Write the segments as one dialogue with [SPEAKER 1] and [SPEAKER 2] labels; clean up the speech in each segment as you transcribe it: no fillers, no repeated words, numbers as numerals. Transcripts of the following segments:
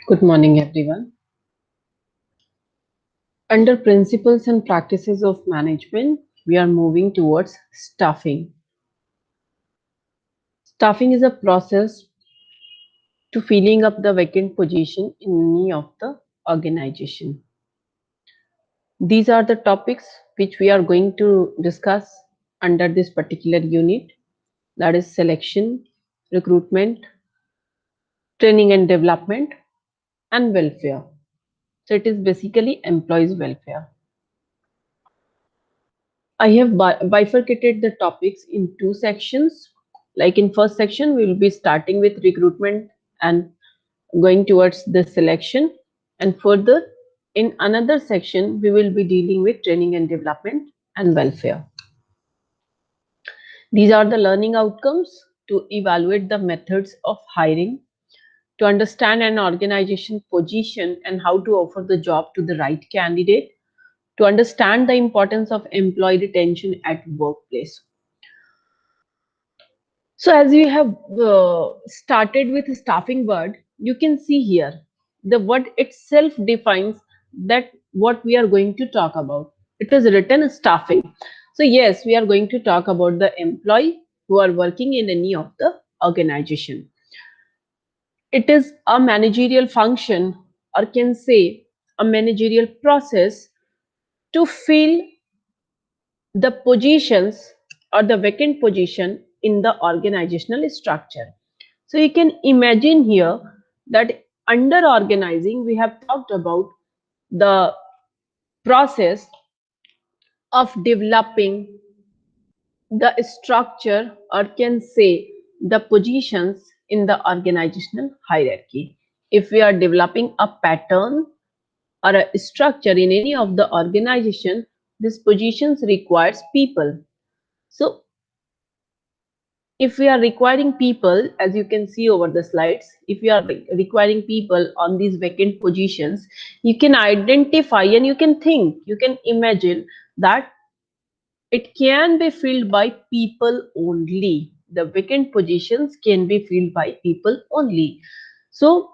[SPEAKER 1] Good morning, everyone. Under principles and practices of management, we are moving towards staffing. Staffing is a process to filling up the vacant position in any of the organization. These are the topics which we are going to discuss under this particular unit, that is selection, recruitment, training and development, and welfare. So it is basically employees welfare. I have bifurcated the topics in two sections. Like in first section, we will be starting with recruitment and going towards the selection. And further, in another section, we will be dealing with training and development and welfare. These are the learning outcomes to evaluate the methods of hiring, to understand an organization position and how to offer the job to the right candidate, to understand the importance of employee retention at workplace. So as we have started with staffing word, you can see here the word itself defines that what we are going to talk about. It is written staffing. So yes, we are going to talk about the employee who are working in any of the organization. It is a managerial function, or can say a managerial process to fill the positions or the vacant position in the organizational structure. So you can imagine here that under organizing, we have talked about the process of developing the structure, or can say the positions in the organizational hierarchy. If we are developing a pattern or a structure in any of the organization, these positions requires people. So if we are requiring people, as you can see over the slides, if we are requiring people on these vacant positions, you can identify and you can think, you can imagine that it can be filled by people only. The vacant positions can be filled by people only. So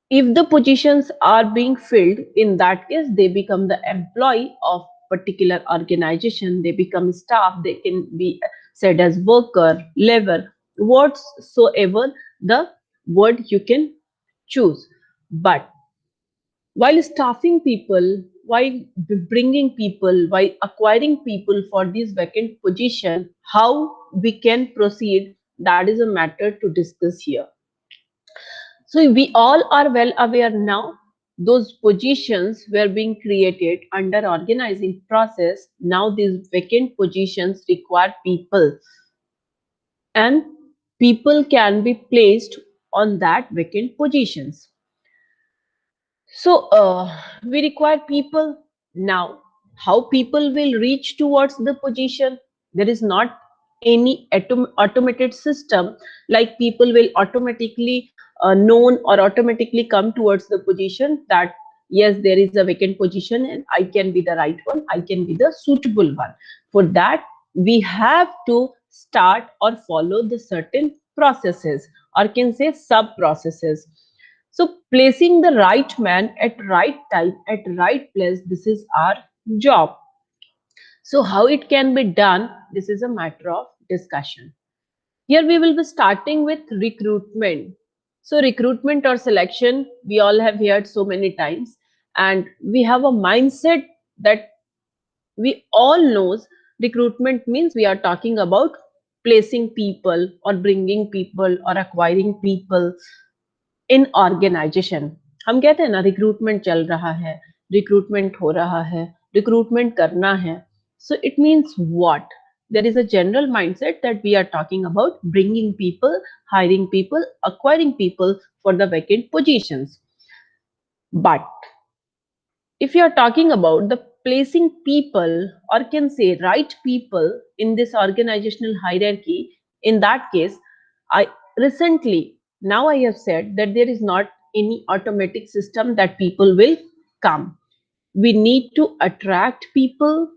[SPEAKER 1] if the positions are being filled, in that case they become the employee of particular organization, they become staff, they can be said as worker, labor, whatsoever the word you can choose. But while staffing people, while bringing people, while acquiring people for this vacant position, how we can proceed, that is a matter to discuss here. So we all are well aware now, those positions were being created under organizing process. Now these vacant positions require people, and people can be placed on that vacant positions. So we require people now. How people will reach towards the position? There is not any automated system like people will automatically known or automatically come towards the position that yes, there is a vacant position and I can be the right one, I can be the suitable one. For that, we have to start or follow the certain processes, or can say sub processes. So placing the right man at right time at right place, this is our job. So how it can be done, this is a matter of discussion. Here we will be starting with recruitment. So recruitment or selection, we all have heard so many times, and we have a mindset that we all knows recruitment means we are talking about placing people or bringing people or acquiring people in organization. हम कहते हैं ना recruitment चल रहा है, recruitment हो रहा है, रिक्रूटमेंट करना है. So it means what? There is a general mindset that we are talking about bringing people, hiring people, acquiring people for the vacant positions. But if you are talking about the placing people, or can say right people in this organizational hierarchy, in that case, I recently, now I have said that there is not any automatic system that people will come. We need to attract people,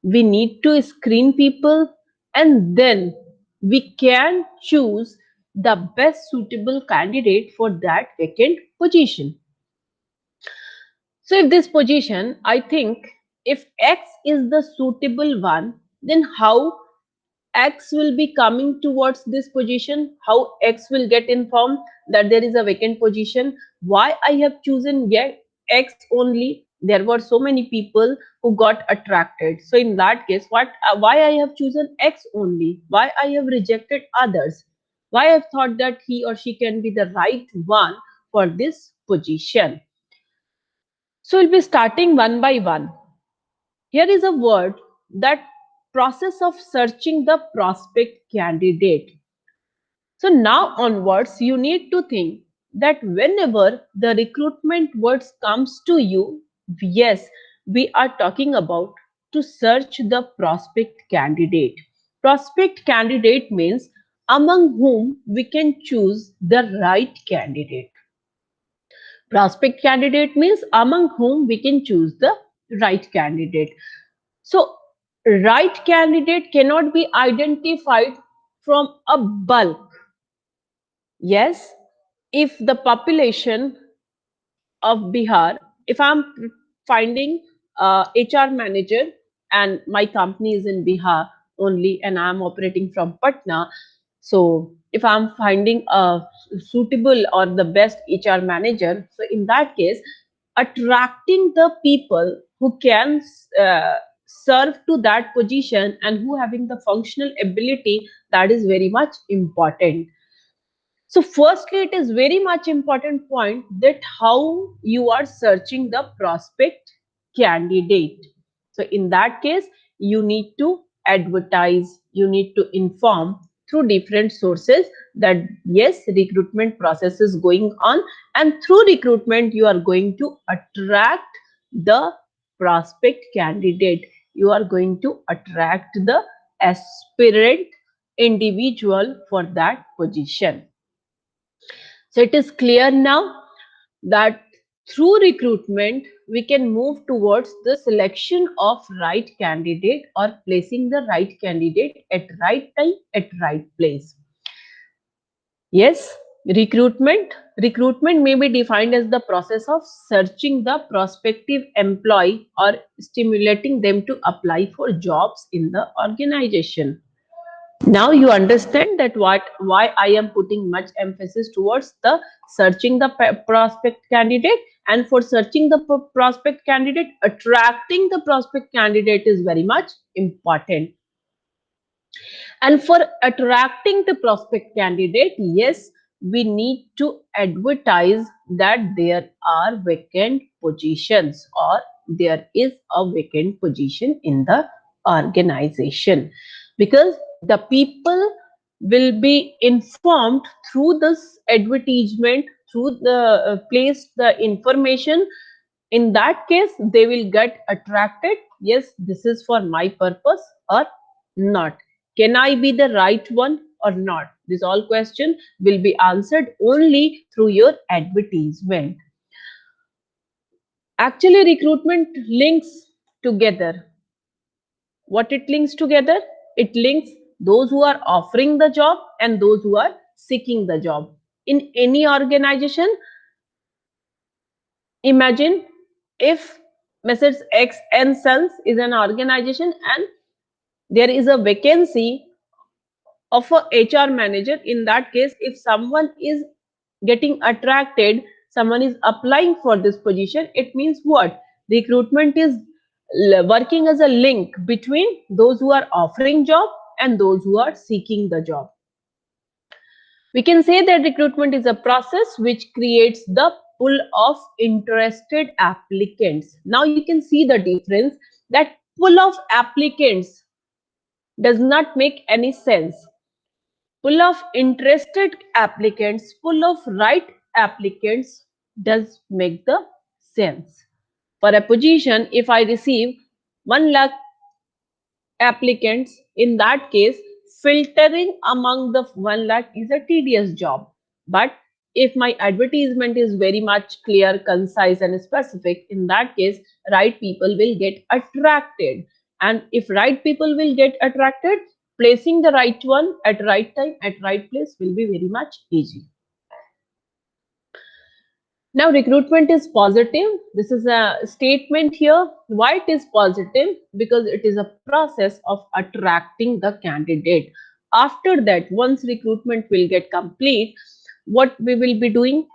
[SPEAKER 1] we need to screen people, and then we can choose the best suitable candidate for that vacant position. So if this position, I think if X is the suitable one, then how X will be coming towards this position, how X will get informed that there is a vacant position, why I have chosen yet X only. There were so many people who got attracted. So in that case, why I have chosen X only? Why I have rejected others? Why I thought that he or she can be the right one for this position? So we'll be starting one by one. Here is a word, that process of searching the prospect candidate. So now onwards, you need to think that whenever the recruitment words comes to you, yes, we are talking about to search the prospect candidate. Prospect candidate means among whom we can choose the right candidate. Prospect candidate means among whom we can choose the right candidate. So, right candidate cannot be identified from a bulk. Yes, if the population of Bihar, if I'm finding HR manager and my company is in Bihar only and I'm operating from Patna, so if I'm finding a suitable or the best HR manager, so in that case, attracting the people who can serve to that position and who having the functional ability, that is very much important. So firstly, it is very much important point that how you are searching the prospect candidate. So in that case, you need to advertise, you need to inform through different sources that yes, recruitment process is going on, and through recruitment you are going to attract the prospect candidate. You are going to attract the aspirant individual for that position. So it is clear now that through recruitment, we can move towards the selection of right candidate or placing the right candidate at right time at right place. Yes, recruitment may be defined as the process of searching the prospective employee or stimulating them to apply for jobs in the organization. Now you understand that why I am putting much emphasis towards the searching the prospect candidate, and for searching the prospect candidate, attracting the prospect candidate is very much important. And for attracting the prospect candidate, yes, we need to advertise that there are vacant positions or there is a vacant position in the organization, because the people will be informed through this advertisement, through the place the information. In that case, they will get attracted. Yes, this is for my purpose or not. Can I be the right one or not? This all question will be answered only through your advertisement. Actually, recruitment links together. What it links together? It links those who are offering the job and those who are seeking the job. In any organization, imagine if Messrs. X and Sons is an organization and there is a vacancy of a HR manager. In that case, if someone is getting attracted, someone is applying for this position, it means what? Recruitment is working as a link between those who are offering job and those who are seeking the job. We can say that recruitment is a process which creates the pool of interested applicants. Now you can see the difference, that pool of applicants does not make any sense. Full of interested applicants, full of right applicants does make the sense. For a position, if I receive 1 lakh applicants, in that case, filtering among the 1 lakh is a tedious job. But if my advertisement is very much clear, concise, and specific, in that case, right people will get attracted. And if right people will get attracted, placing the right one at right time at right place will be very much easy. Now, recruitment is positive. This is a statement here. Why it is positive? Because it is a process of attracting the candidate. After that, once recruitment will get complete, what we will be doing?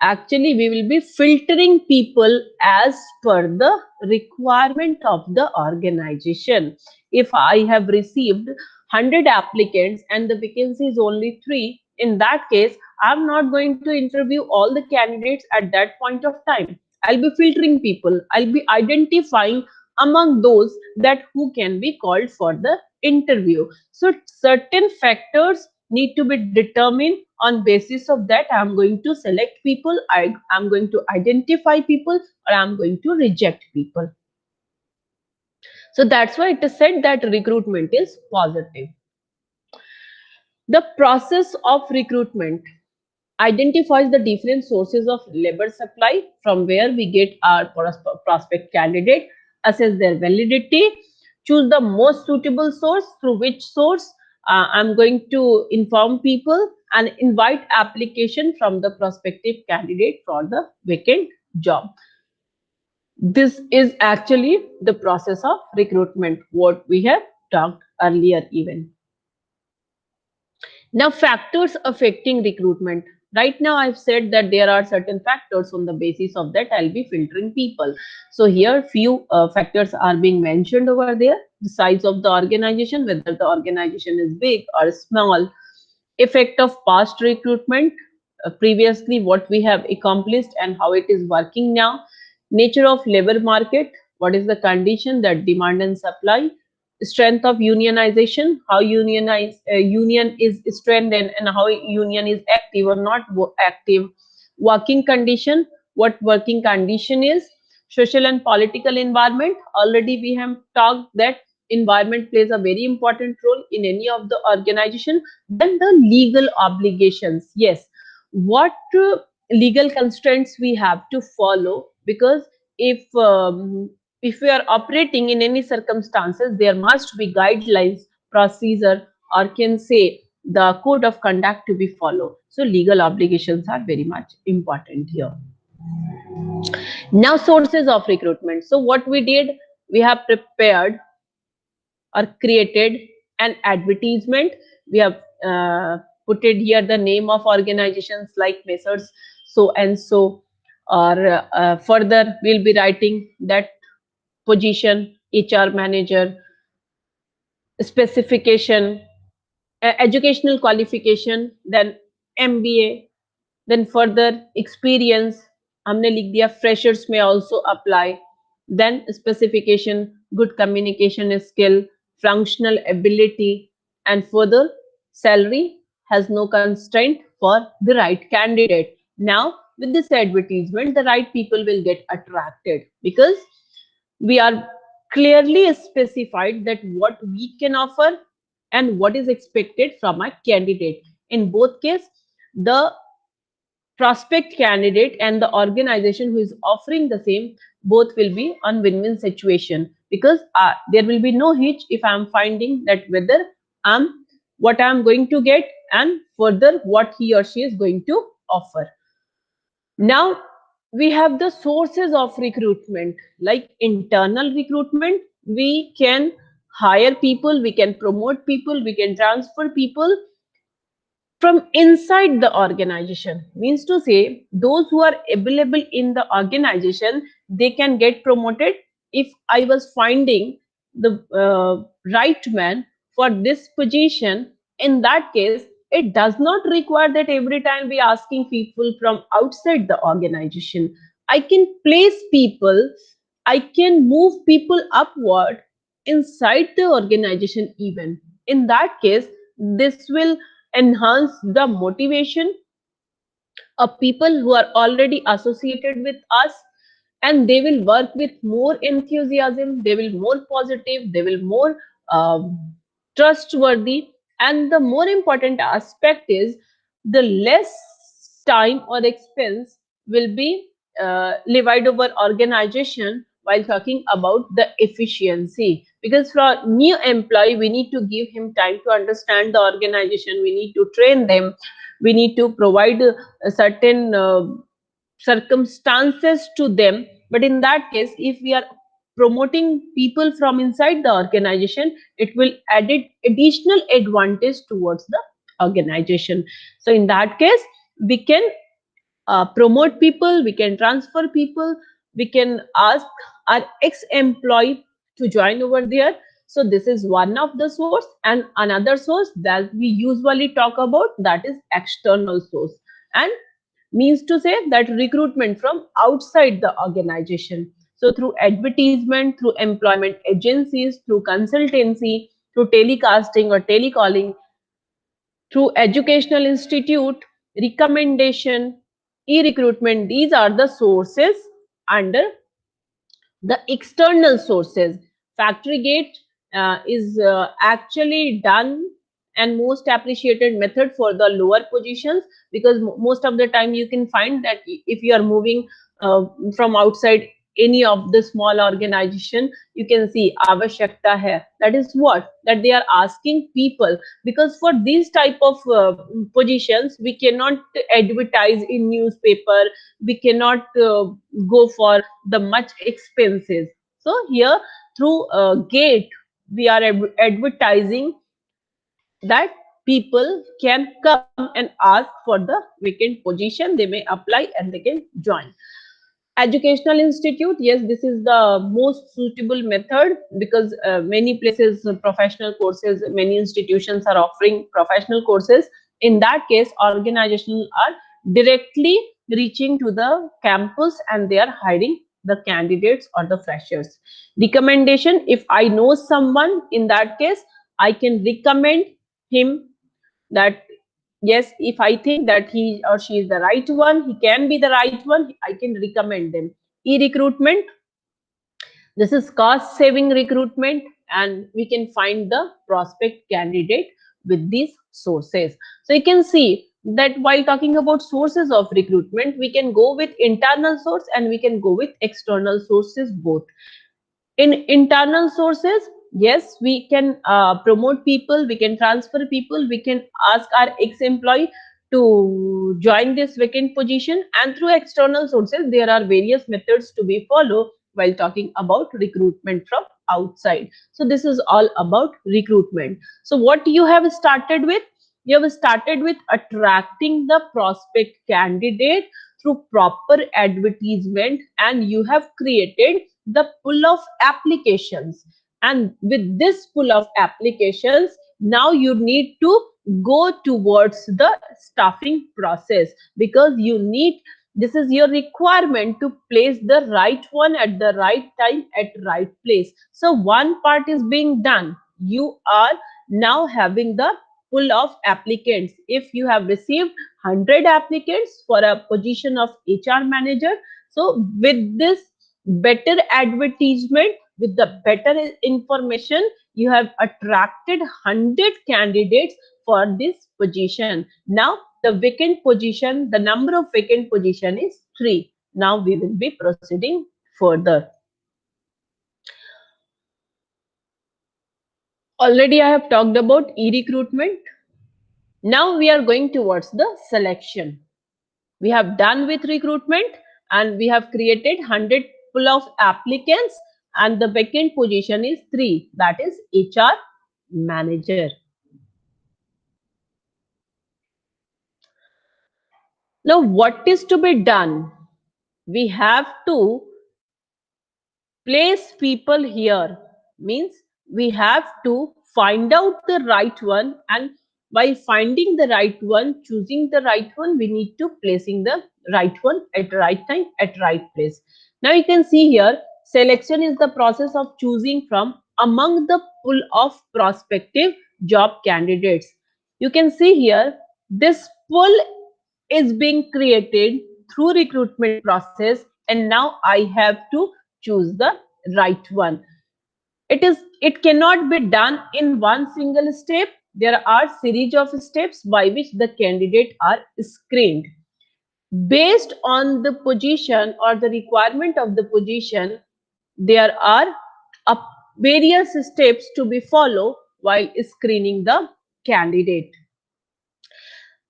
[SPEAKER 1] Actually, we will be filtering people as per the requirement of the organization. If I have received 100 applicants and the vacancy is only 3, in that case, I'm not going to interview all the candidates at that point of time. I'll be filtering people. I'll be identifying among those that who can be called for the interview. So certain factors need to be determined. On basis of that, I'm going to select people. I'm going to identify people, or I'm going to reject people. So that's why it is said that recruitment is positive. The process of recruitment identifies the different sources of labor supply from where we get our prospect candidate, assess their validity, choose the most suitable source, through which source I'm going to inform people, and invite application from the prospective candidate for the vacant job. This is actually the process of recruitment, what we have talked earlier even. Now, factors affecting recruitment. Right now, I've said that there are certain factors. On the basis of that, I'll be filtering people. So here, few factors are being mentioned over there. The size of the organization, whether the organization is big or small, effect of past recruitment, previously what we have accomplished and how it is working now, nature of labor market, what is the condition, that demand and supply, strength of unionization, how union is strengthened and how union is active or not active, working condition, what working condition is, social and political environment. Already we have talked that environment plays a very important role in any of the organization. Then the legal obligations. Yes, what legal constraints we have to follow, because if we are operating in any circumstances, there must be guidelines, procedure, or can say the code of conduct to be followed. So legal obligations are very much important here. Now, sources of recruitment. So what we did, we have prepared or created an advertisement. We have put it here the name of organizations like Messrs. So and so, or further we'll be writing that position, HR manager, specification, educational qualification, then MBA, then further experience हमने लिख दिया, freshers may also apply, then specification, good communication skill, functional ability, and further salary has no constraint for the right candidate. Now with this advertisement, the right people will get attracted, because we are clearly specified that what we can offer and what is expected from a candidate. In both cases, the prospect candidate and the organization who is offering the same, both will be on win-win situation, because there will be no hitch if I am finding that whether I'm what I am going to get and further what he or she is going to offer. Now we have the sources of recruitment, like internal recruitment. We can hire people, we can promote people, we can transfer people from inside the organization. Means to say, those who are available in the organization, they can get promoted. If I was finding the right man for this position, in that case it does not require that every time we asking people from outside the organization. I can place people, I can move people upward inside the organization. Even in that case, this will enhance the motivation of people who are already associated with us, and they will work with more enthusiasm, they will more positive, they will more trustworthy. And the more important aspect is the less time or expense will be levied over organization while talking about the efficiency, because for new employee we need to give him time to understand the organization, we need to train them, we need to provide a certain circumstances to them. But in that case, if we are promoting people from inside the organization, it will add additional advantage towards the organization. So in that case, we can promote people, we can transfer people, we can ask our ex-employee to join over there. So this is one of the source, and another source that we usually talk about, that is external source, and means to say that recruitment from outside the organization. So through advertisement, through employment agencies, through consultancy, through telecasting or telecalling, through educational institute, recommendation, e-recruitment, these are the sources under the external sources. Factory gate is actually done and most appreciated method for the lower positions, because most of the time you can find that if you are moving uh, from outside any of the small organization, you can see avashyakta hai, that is what that they are asking people, because for these type of positions we cannot advertise in newspaper, we cannot go for the much expenses. So here through gate we are advertising that people can come and ask for the vacant position, they may apply and they can join. Educational institute, yes, this is the most suitable method, because many places professional courses, many institutions are offering professional courses. In that case, organizations are directly reaching to the campus and they are hiring the candidates or the freshers. Recommendation, if I know someone, in that case I can recommend him, that yes, if I think that he or she is the right one, he can be the right one, I can recommend them. E-recruitment, this is cost saving recruitment, and we can find the prospect candidate with these sources. So you can see that while talking about sources of recruitment, we can go with internal source and we can go with external sources both. In internal sources, yes, we can promote people, we can transfer people, we can ask our ex-employee to join this vacant position. And through external sources, there are various methods to be followed while talking about recruitment from outside. So this is all about recruitment. So what you have started with, you have started with attracting the prospect candidate through proper advertisement, and you have created the pool of applications. And with this pool of applications, now you need to go towards the staffing process, because you need, this is your requirement to place the right one at the right time at right place. So one part is being done, you are now having the pool of applicants. If you have received 100 applicants for a position of HR manager, so with this better advertisement, with the better information, you have attracted 100 candidates for this position. Now the vacant position, the number of vacant position is 3. Now we will be proceeding further. Already I have talked about e-recruitment. Now we are going towards the selection. We have done with recruitment and we have created 100 pool of applicants, and the vacant position is 3, that is HR manager. Now what is to be done? We have to place people here, means we have to find out the right one, and while finding the right one, choosing the right one, we need to placing the right one at right time at right place. Now you can see here, selection is the process of choosing from among the pool of prospective job candidates. You can see here, this pool is being created through recruitment process, and now I have to choose the right one. It cannot be done in one single step. There are series of steps by which the candidate are screened based on the position or the requirement of the position. there are a various steps to be followed while screening the candidate.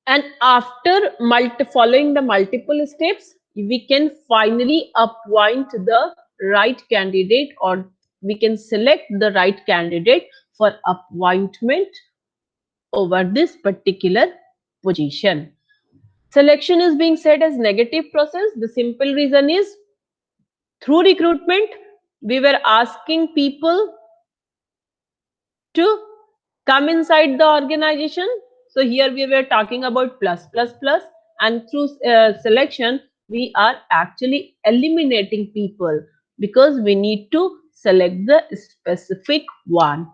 [SPEAKER 1] And after following the multiple steps, we can finally appoint the right candidate, or we can select the right candidate for appointment over this particular position. Selection is being said as negative process. The simple reason is, through recruitment, we were asking people to come inside the organization. So here we were talking about plus plus plus, and through selection we are actually eliminating people because we need to select the specific one.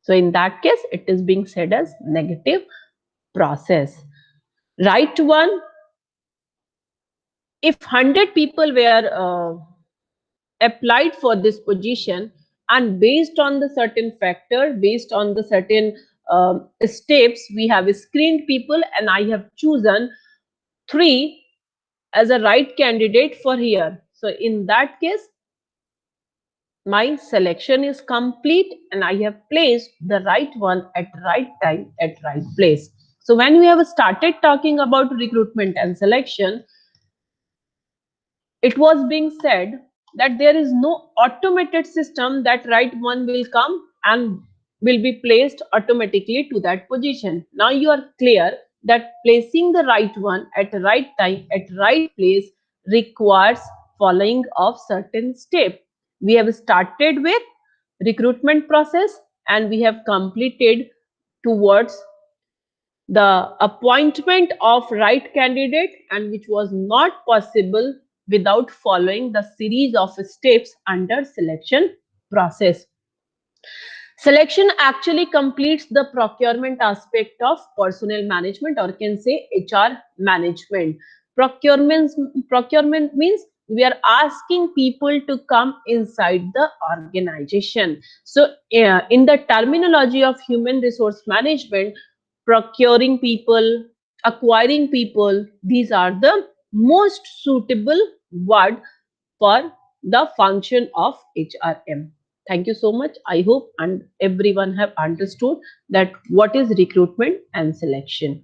[SPEAKER 1] So in that case it is being said as negative process. Right one, if 100 people were applied for this position, and based on the certain factor, based on the certain steps, we have screened people and I have chosen 3 as a right candidate for here. So in that case my selection is complete and I have placed the right one at right time at right place. So when we have started talking about recruitment and selection, it was being said that there is no automated system that right one will come and will be placed automatically to that position. Now you are clear that placing the right one at right time at right place requires following of certain step. We have started with recruitment process and we have completed towards the appointment of right candidate, and which was not possible without following the series of steps under selection process. Selection actually completes the procurement aspect of personnel management, or can say HR management. Procurement, procurement means we are asking people to come inside the organization. So, in the terminology of human resource management, procuring people, acquiring people, these are the most suitable word for the function of HRM. Thank you so much. I hope and everyone have understood that what is recruitment and selection.